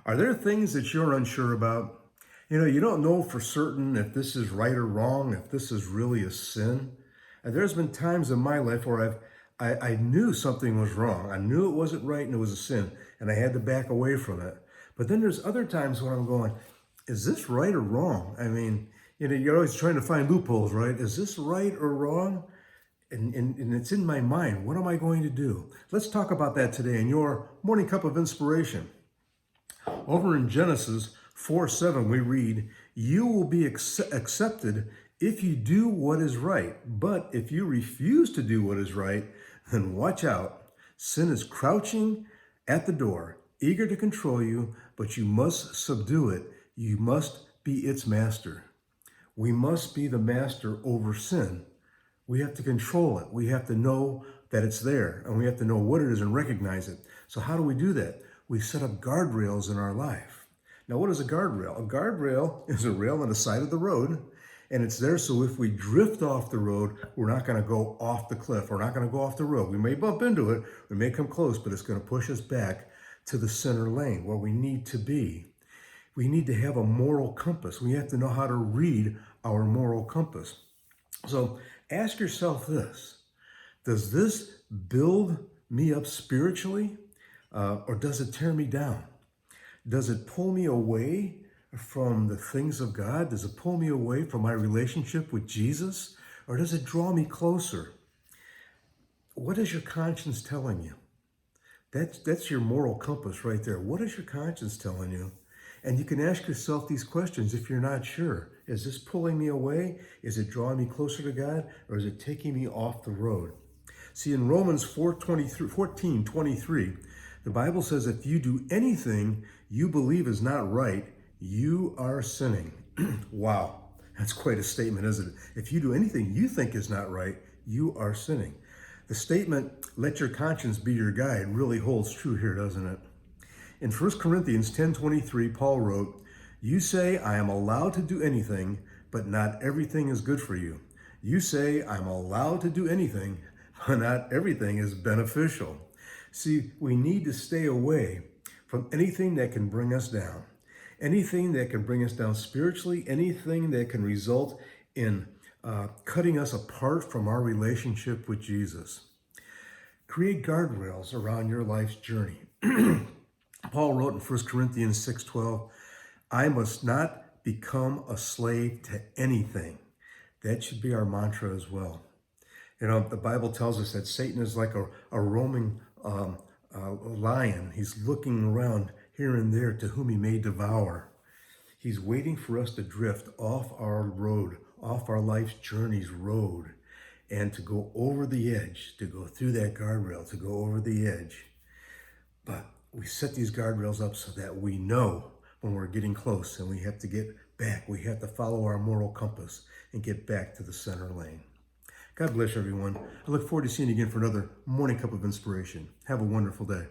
Are there things that you're unsure about? You don't know for certain if this is right or wrong, if this is really a sin. And there's been times in my life where I knew something was wrong. I knew it wasn't right and it was a sin, and I had to back away from it. But then there's other times when I'm going, is this right or wrong? I mean, you're always trying to find loopholes, right? Is this right or wrong? And it's in my mind. What am I going to do? Let's talk about that today in your morning cup of inspiration. Over in Genesis 4:7, we read, "You will be accepted if you do what is right. But if you refuse to do what is right, then watch out. Sin is crouching at the door, eager to control you, but you must subdue it. You must be its master." We must be the master over sin. We have to control it. We have to know that it's there, and we have to know what it is and recognize it. So how do we do that? We set up guardrails in our life. Now, what is a guardrail? A guardrail is a rail on the side of the road, and it's there so if we drift off the road, we're not going to go off the cliff. We're not going to go off the road. We may bump into it. We may come close, but it's going to push us back to the center lane where we need to be. We need to have a moral compass. We have to know how to read our moral compass. So ask yourself this: does this build me up spiritually, or does it tear me down? Does it pull me away from the things of God? Does it pull me away from my relationship with Jesus, or does it draw me closer? What is your conscience telling you? That's your moral compass right there. What is your conscience telling you? And you can ask yourself these questions if you're not sure. Is this pulling me away? Is it drawing me closer to God? Or is it taking me off the road? See, in Romans 14:23, the Bible says if you do anything you believe is not right, you are sinning. Wow, that's quite a statement, isn't it? If you do anything you think is not right, you are sinning. The statement, "let your conscience be your guide," really holds true here, doesn't it? In 1 Corinthians 10:23, Paul wrote, "You say I am allowed to do anything, but not everything is good for you. You say I'm allowed to do anything, but not everything is beneficial." See, we need to stay away from anything that can bring us down. Anything that can bring us down spiritually, anything that can result in cutting us apart from our relationship with Jesus. Create guardrails around your life's journey. Paul wrote in 1 Corinthians 6:12, "I must not become a slave to anything." That should be our mantra as well. The Bible tells us that Satan is like a roaming lion. He's looking around here and there to whom he may devour. He's waiting for us to drift off our road, off our life's journey's road, and to go over the edge, to go through that guardrail, to go over the edge. But we set these guardrails up so that we know when we're getting close and we have to get back. We have to follow our moral compass and get back to the center lane. God bless everyone. I look forward to seeing you again for another morning cup of inspiration. Have a wonderful day.